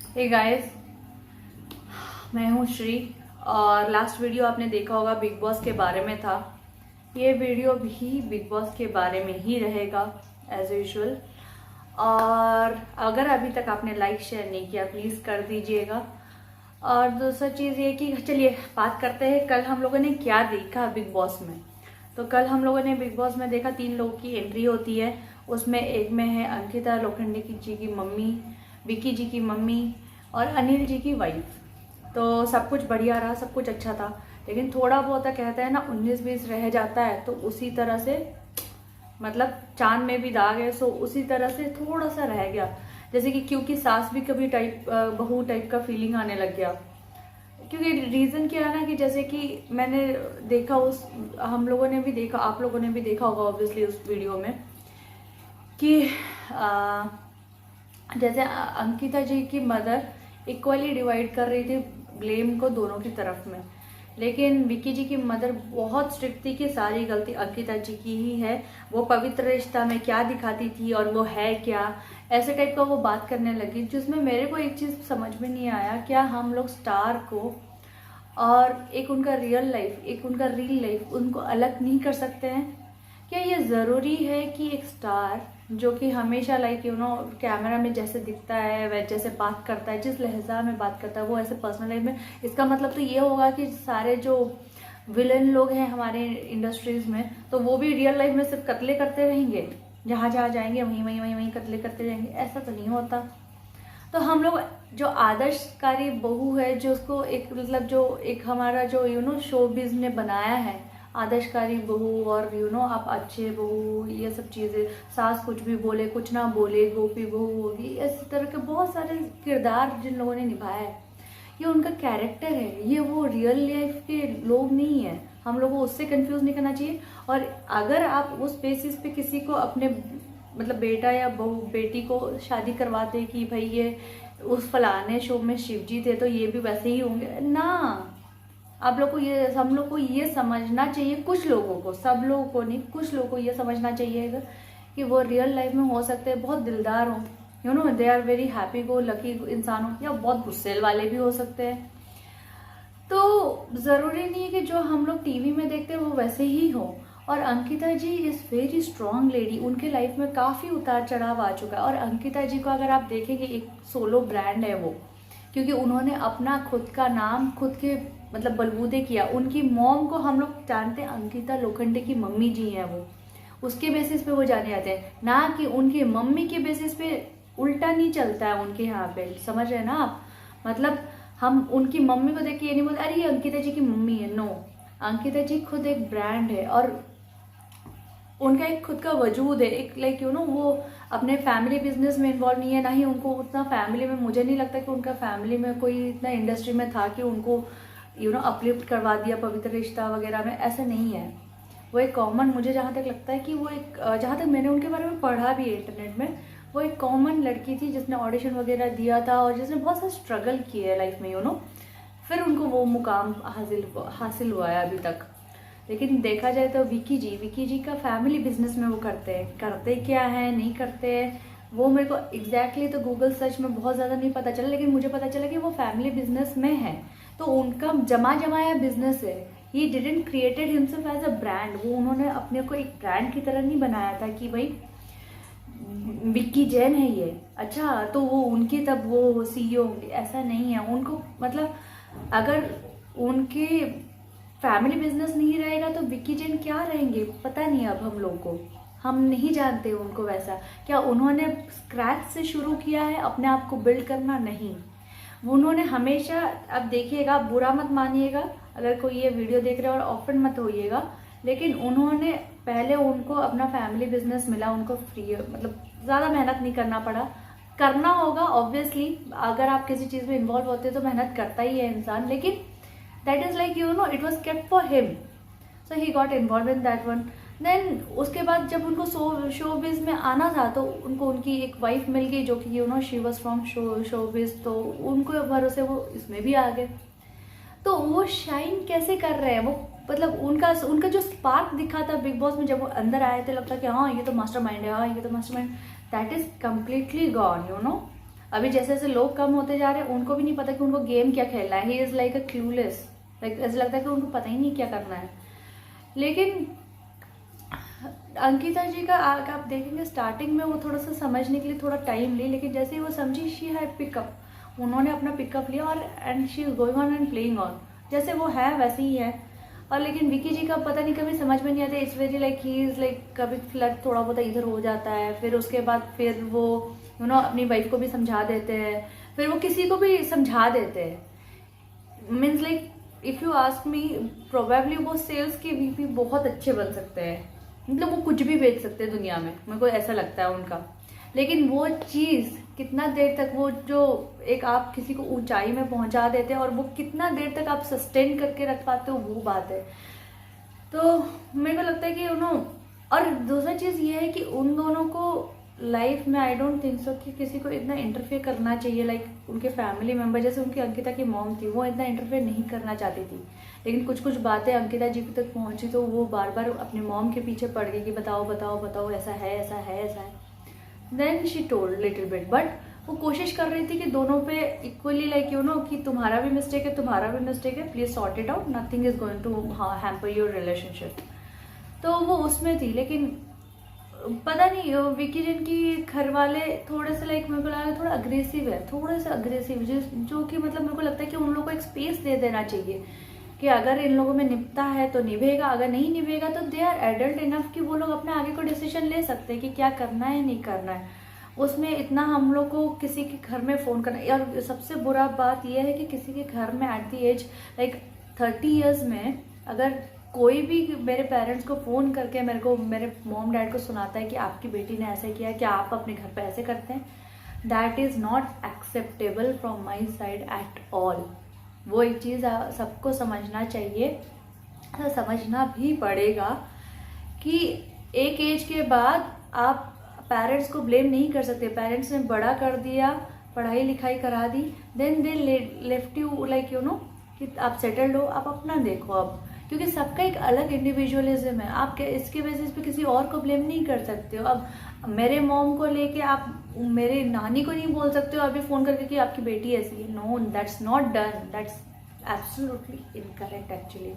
Hey guys, मैं हूँ श्री। और लास्ट वीडियो आपने देखा होगा बिग बॉस के बारे में था। ये वीडियो भी बिग बॉस के बारे में ही रहेगा एज यूजुअल। और अगर अभी तक आपने लाइक शेयर नहीं किया प्लीज़ कर दीजिएगा। और दूसरा चीज़ ये कि चलिए बात करते हैं कल हम लोगों ने क्या देखा बिग बॉस में। तो कल हम लोगों ने बिग बॉस में देखा 3 लोगों की एंट्री होती है। उसमें एक में है अंकिता लोखंडे जी की मम्मी, विकी जी की मम्मी और अनिल जी की वाइफ। तो सब कुछ बढ़िया रहा, सब कुछ अच्छा था। लेकिन थोड़ा बहुत कहता है ना 19-20 रह जाता है, तो उसी तरह से मतलब चांद में भी दाग है, सो उसी तरह से थोड़ा सा रह गया। जैसे कि क्योंकि सास भी कभी बहू टाइप का फीलिंग आने लग गया। क्योंकि रीज़न क्या है ना कि जैसे कि मैंने देखा, उस हम लोगों ने भी देखा, आप लोगों ने भी देखा होगा ऑब्वियसली उस वीडियो में कि जैसे अंकिता जी की मदर इक्वली डिवाइड कर रही थी ब्लेम को दोनों की तरफ में। लेकिन विकी जी की मदर बहुत स्ट्रिक्ट थी कि सारी गलती अंकिता जी की ही है। वो पवित्र रिश्ता में क्या दिखाती थी और वो है क्या, ऐसे टाइप का वो बात करने लगी, जिसमें मेरे को एक चीज़ समझ में नहीं आया। क्या हम लोग स्टार को और एक उनका रियल लाइफ, एक उनका रियल लाइफ, उनको अलग नहीं कर सकते हैं? क्या ये ज़रूरी है कि एक स्टार जो कि हमेशा लाइक कैमरा में जैसे दिखता है, वह जैसे बात करता है, जिस लहजा में बात करता है, वो ऐसे पर्सनल लाइफ में, इसका मतलब तो ये होगा कि सारे जो विलन लोग हैं हमारे इंडस्ट्रीज में, तो वो भी रियल लाइफ में सिर्फ कत्ले करते रहेंगे, जहाँ जहाँ जाएंगे वहीं वहीं वहीं वहीं कत्ले करते रहेंगे? ऐसा तो नहीं होता। तो हम लोग जो आदर्शकारी बहू है, जो उसको एक मतलब जो एक हमारा जो शोबिज ने बनाया है आदर्शकारी बहू, और आप अच्छे बहू, ये सब चीज़ें, सास कुछ भी बोले कुछ ना बोले, गोपी बहू होगी, इस तरह के बहुत सारे किरदार जिन लोगों ने निभाया है, ये उनका कैरेक्टर है। ये वो रियल लाइफ के लोग नहीं है। हम लोगों को उससे कंफ्यूज नहीं करना चाहिए। और अगर आप उस बेसिस पे किसी को अपने मतलब बेटा या बहू बेटी को शादी करवाते कि भाई ये उस फलाने शो में शिव जी थे तो ये भी वैसे ही होंगे ना। आप लोग को ये, हम लोग को ये समझना चाहिए, कुछ लोगों को, सब लोगों को नहीं, कुछ लोगों को ये समझना चाहिए कि वो रियल लाइफ में हो सकते हैं बहुत दिलदार हो, they are very happy go lucky इंसान हो, या बहुत गुस्सेल वाले भी हो सकते हैं। तो ज़रूरी नहीं है कि जो हम लोग टीवी में देखते हैं वो वैसे ही हो। और अंकिता जी इज़ वेरी स्ट्रॉन्ग लेडी, उनके लाइफ में काफ़ी उतार चढ़ाव आ चुका है। और अंकिता जी को अगर आप देखेंगे, एक सोलो ब्रांड है वो, क्योंकि उन्होंने अपना खुद का नाम खुद के मतलब बलबूते किया। उनकी मॉम को हम लोग जानते हैं, अंकिता लोखंडे की मम्मी जी हैं वो, उसके बेसिस पे वो जाने जाते हैं, ना कि उनकी मम्मी के बेसिस पे। उल्टा नहीं चलता है उनके यहाँ पे, समझ रहे हैं ना आप? मतलब हम उनकी मम्मी को देख के ये नहीं बोलते अरे ये अंकिता जी की मम्मी है, नो। अंकिता जी खुद एक ब्रांड है और उनका एक खुद का वजूद है, एक लाइक वो अपने फैमिली बिजनेस में इन्वॉल्व नहीं है, ना ही उनको उतना फैमिली में, मुझे नहीं लगता कि उनका फैमिली में कोई इतना इंडस्ट्री में था कि उनको अपलिफ्ट करवा दिया पवित्र रिश्ता वगैरह में, ऐसा नहीं है। वो एक कॉमन, मुझे जहाँ तक लगता है कि वो एक, जहाँ तक मैंने उनके बारे में पढ़ा भी है इंटरनेट में, वो एक कॉमन लड़की थी जिसने ऑडिशन वगैरह दिया था और जिसने बहुत सा स्ट्रगल किया है लाइफ में, फिर उनको वो मुकाम हासिल हुआ है अभी तक। लेकिन देखा जाए तो विकी जी का फैमिली बिजनेस में वो करते क्या है, नहीं करते हैं, वो मेरे को एग्जैक्टली तो गूगल सर्च में बहुत ज़्यादा नहीं पता चला। लेकिन मुझे पता चला कि वो फैमिली बिजनेस में है, तो उनका जमाया बिजनेस है। He didn't created himself as a brand. वो उन्होंने अपने को एक ब्रांड की तरह नहीं बनाया था कि भाई विक्की जैन है ये, अच्छा तो वो उनकी तब वो सीईओ होंगे, ऐसा नहीं है। उनको मतलब अगर उनके फैमिली बिजनेस नहीं रहेगा तो विक्की जैन क्या रहेंगे, पता नहीं। अब हम लोग को, हम नहीं जानते उनको वैसा। क्या उन्होंने स्क्रैच से शुरू किया है अपने आप को बिल्ड करना? नहीं, उन्होंने हमेशा, अब देखिएगा, बुरा मत मानिएगा अगर कोई ये वीडियो देख रहे हो और ऑफेंड मत होइएगा, लेकिन उन्होंने पहले, उनको अपना फैमिली बिजनेस मिला, उनको फ्री मतलब ज़्यादा मेहनत नहीं करना पड़ा। करना होगा ऑब्वियसली, अगर आप किसी चीज़ में इन्वॉल्व होते हैं तो मेहनत करता ही है इंसान, लेकिन that is like it was kept for him, so he got involve in that one. Then उसके बाद जब उनको शोबिज में आना था तो उनको उनकी एक वाइफ मिल गई जो कि शी वॉज फ्रॉम शोबिज, तो उनको भरोसे वो इसमें भी आ गए। तो वो शाइन कैसे कर रहे हैं वो, मतलब उनका जो स्पार्क दिखा था बिग बॉस में, जब वो अंदर आए थे लगता कि हाँ ये तो मास्टरमाइंड है, हाँ ये तो mastermind, that is completely gone. अभी जैसे जैसे लोग कम होते जा रहे हैं, उनको भी नहीं पता कि उनको गेम क्या खेलना है। He is like a clueless, like ऐसा लगता है कि उनको पता ही नहीं क्या करना है। लेकिन अंकिता जी का आप देखेंगे स्टार्टिंग में वो थोड़ा सा समझने के लिए थोड़ा टाइम ली, लेकिन जैसे ही वो समझी, शी हैड पिकअप, उन्होंने अपना पिकअप लिया और and she is going on and playing on, जैसे वो है वैसे ही है। और लेकिन विकी जी का पता नहीं कभी समझ में नहीं आता, it's very like he is like कभी फ्लर्ट थोड़ा बहुत इधर हो जाता है, फिर उसके बाद फिर वो अपनी वाइफ को भी समझा देते हैं, फिर वो किसी को भी समझा देते हैं। Means like if you ask me, probably वो सेल्स के वीपी बहुत अच्छे बन सकते हैं, मतलब वो कुछ भी बेच सकते हैं दुनिया में, मेरे को ऐसा लगता है उनका। लेकिन वो चीज़ कितना देर तक, वो जो एक आप किसी को ऊंचाई में पहुंचा देते हैं और वो कितना देर तक आप सस्टेन करके रख पाते हो, वो बात है। तो मेरे को लगता है कि और दूसरा चीज़ ये है कि उन दोनों को लाइफ में आई डोंट थिंक सो कि किसी को इतना इंटरफेयर करना चाहिए। लाइक उनके फैमिली मेंबर, जैसे उनकी अंकिता की मॉम थी, वो इतना इंटरफेयर नहीं करना चाहती थी, लेकिन कुछ कुछ बातें अंकिता जी तक पहुंची तो वो बार बार अपनी मॉम के पीछे पड़ गई कि बताओ बताओ बताओ, ऐसा है ऐसा है ऐसा है। Then she told little bit, but वो कोशिश कर रही थी कि दोनों पे इक्वली लाइक कि तुम्हारा भी मिस्टेक है, तुम्हारा भी मिस्टेक है, please sort it out, nothing is going to hamper your relationship. तो वो उसमें थी। लेकिन पता नहीं विकी जिन की घर वाले थोड़े से लाइक मेरे को लगा थोड़ा अग्रेसिव है, थोड़े से अग्रेसिव, जो कि मतलब मेरे को लगता है कि उन लोगों को एक स्पेस दे देना चाहिए कि अगर इन लोगों में निभता है तो निभेगा, अगर नहीं निभेगा तो दे आर एडल्ट इनफ कि वो लोग अपने आगे को डिसीजन ले सकते हैं कि क्या करना है नहीं करना है। उसमें इतना हम लोग को किसी के घर में फ़ोन करना, और सबसे बुरा बात यह है कि किसी के घर में at the age like 30 years में अगर कोई भी मेरे पेरेंट्स को फ़ोन करके मेरे मॉम डैड को सुनाता है कि आपकी बेटी ने ऐसे किया, क्या आप अपने घर पे ऐसे करते हैं, that is not acceptable from my side at all. वो एक चीज़ सबको समझना चाहिए, समझना भी पड़ेगा कि एक एज के बाद आप पेरेंट्स को ब्लेम नहीं कर सकते। पेरेंट्स ने बड़ा कर दिया, पढ़ाई लिखाई करा दी, then they left you like कि आप सेटल्ड हो, आप अपना देखो अब, क्योंकि सबका एक अलग इंडिविजुअलिज्म है। आप इसके बेसिस पे किसी और को ब्लेम नहीं कर सकते हो। अब मेरे मॉम को लेके आप मेरे नानी को नहीं बोल सकते हो अभी फ़ोन करके कि आपकी बेटी ऐसी है। No, that's not done, that's absolutely incorrect actually.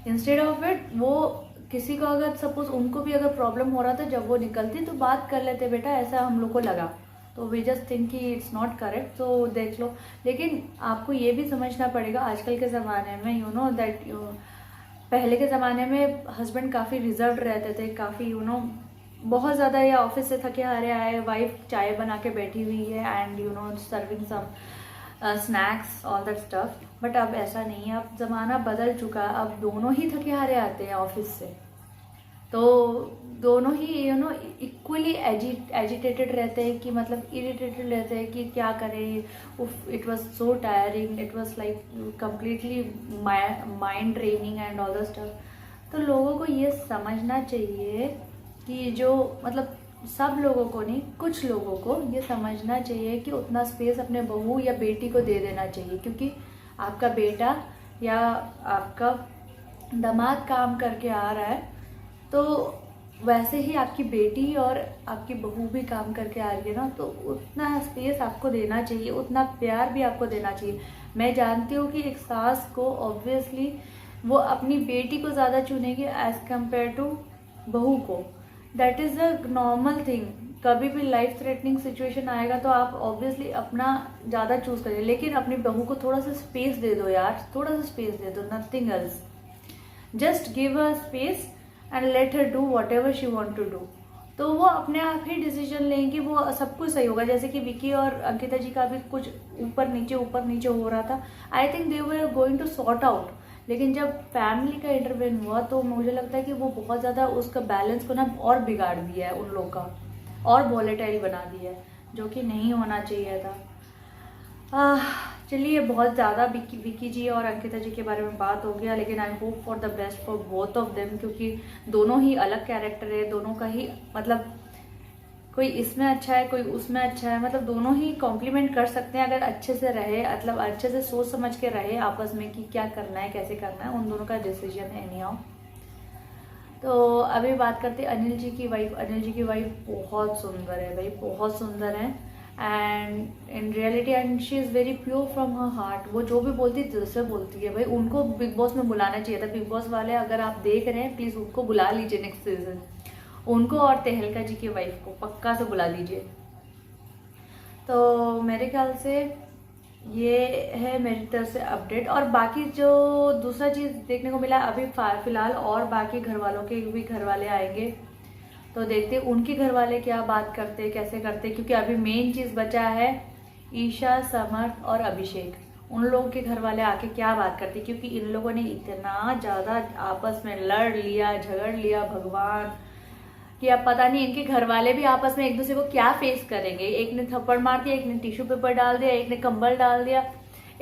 Instead of it वो किसी को अगर सपोज उनको भी अगर प्रॉब्लम हो रहा था, जब वो निकलती तो बात कर लेते, बेटा ऐसा हम लोग को लगा, तो वी जस्ट थिंक कि इट्स नॉट करेक्ट, तो देख लो। लेकिन आपको ये भी समझना पड़ेगा आजकल के ज़माने में दैट पहले के ज़माने में हस्बैंड काफ़ी रिजर्व रहते थे, काफ़ी बहुत ज़्यादा, या ऑफिस से थके हारे आए, वाइफ चाय बना के बैठी हुई है and serving some snacks all that stuff. But अब ऐसा नहीं है, अब ज़माना बदल चुका है, अब दोनों ही थके हारे आते हैं ऑफिस से, तो दोनों ही इक्वली एजिटेटेड रहते हैं कि मतलब इरिटेटेड रहते हैं कि क्या करें, it was so tiring, it was like completely mind draining and all the stuff. तो लोगों को ये समझना चाहिए कि जो मतलब सब लोगों को नहीं, कुछ लोगों को ये समझना चाहिए कि उतना स्पेस अपने बहू या बेटी को दे देना चाहिए, क्योंकि आपका बेटा या आपका दामाद काम करके आ रहा है, तो वैसे ही आपकी बेटी और आपकी बहू भी काम करके आ रही है ना, तो उतना स्पेस आपको देना चाहिए, उतना प्यार भी आपको देना चाहिए। मैं जानती हूँ कि एक सास को ऑब्वियसली वो अपनी बेटी को ज़्यादा चुनेगी एज कम्पेयर टू बहू को, that is a normal thing. कभी भी लाइफ थ्रेटनिंग सिचुएशन आएगा तो आप ऑब्वियसली अपना ज़्यादा चूज करिए, लेकिन अपनी बहू को थोड़ा सा स्पेस दे दो यार, थोड़ा सा स्पेस दे दो, nothing else, just give a space and let her do whatever she want to do. तो वो अपने आप ही डिसीजन लेंगी, वो सब कुछ सही होगा। जैसे कि विकी और अंकिता जी का भी कुछ ऊपर नीचे हो रहा था, I think they were going to sort out, लेकिन जब फैमिली का इंटरवेन हुआ तो मुझे लगता है कि वो बहुत ज़्यादा उसका बैलेंस को ना और बिगाड़ दिया है उन लोग का, और वॉलेटाइल बना दिया है, जो कि नहीं होना चाहिए था। चलिए, बहुत ज़्यादा विकी जी और अंकिता जी के बारे में बात हो गया, लेकिन I hope for the best for both of them, क्योंकि दोनों ही अलग कैरेक्टर है, दोनों का ही मतलब कोई इसमें अच्छा है कोई उसमें अच्छा है, मतलब दोनों ही कॉम्प्लीमेंट कर सकते हैं अगर अच्छे से रहे, मतलब अच्छे से सोच समझ के रहे आपस में कि क्या करना है कैसे करना है, उन दोनों का डिसीजन है एनी हाउ। तो अभी बात करते हैं अनिल जी की वाइफ। अनिल जी की वाइफ बहुत सुंदर है भाई, बहुत सुंदर है, and in reality and she is very pure from her heart. वो जो भी बोलती है दिल से बोलती है भाई। उनको बिग बॉस में बुलाना चाहिए था। बिग बॉस वाले अगर आप देख रहे हैं प्लीज़ उनको बुला लीजिए नेक्स्ट सीजन, उनको और तहलका जी की वाइफ को पक्का से बुला लीजिए। तो मेरे ख्याल से ये है मेरी तरफ से अपडेट। और बाकी जो दूसरा चीज़ देखने को मिला अभी फिलहाल, और बाकी घर वालों के भी घर वाले आएंगे तो देखते उनके घर वाले क्या बात करते कैसे करते, क्योंकि अभी मेन चीज़ बचा है ईशा, समर्थ और अभिषेक। उन लोगों के घर वाले आके क्या बात करते, क्योंकि इन लोगों ने इतना ज़्यादा आपस में लड़ लिया, झगड़ लिया भगवान, कि अब पता नहीं इनके घर वाले भी आपस में एक दूसरे को क्या फेस करेंगे। एक ने थप्पड़ मार दिया, एक ने टिश्यू पेपर डाल दिया, एक ने कंबल डाल दिया,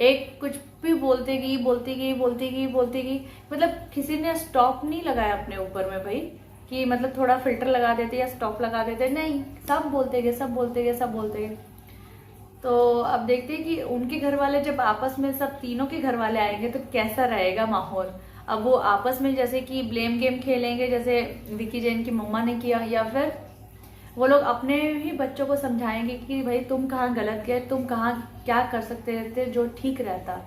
एक कुछ भी बोलती गई। मतलब किसी ने स्टॉप नहीं लगाया अपने ऊपर में भाई, कि मतलब थोड़ा फिल्टर लगा देते या स्टॉप लगा देते, नहीं, सब बोलते गए। तो अब देखते हैं कि उनके घर वाले जब आपस में सब तीनों के घर वाले आएंगे तो कैसा रहेगा माहौल। अब वो आपस में जैसे कि ब्लेम गेम खेलेंगे जैसे विकी जैन की मम्मा ने किया, या फिर वो लोग अपने ही बच्चों को समझाएंगे कि भाई तुम कहाँ गलत गए, तुम कहाँ क्या कर सकते थे जो ठीक रहता।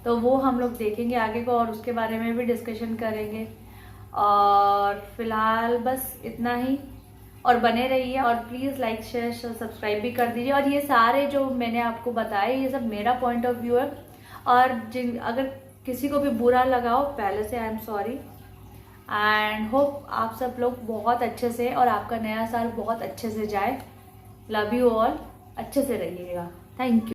तो वो हम लोग देखेंगे आगे को और उसके बारे में भी डिस्कशन करेंगे। और फिलहाल बस इतना ही, और बने रहिए और प्लीज़ लाइक शेयर सब्सक्राइब भी कर दीजिए। और ये सारे जो मैंने आपको बताए ये सब मेरा पॉइंट ऑफ व्यू है, और जिन अगर किसी को भी बुरा लगाओ पहले से I am sorry. And hope आप सब लोग बहुत अच्छे से और आपका नया साल बहुत अच्छे से जाए। लव यू ऑल, अच्छे से रहिएगा। Thank you.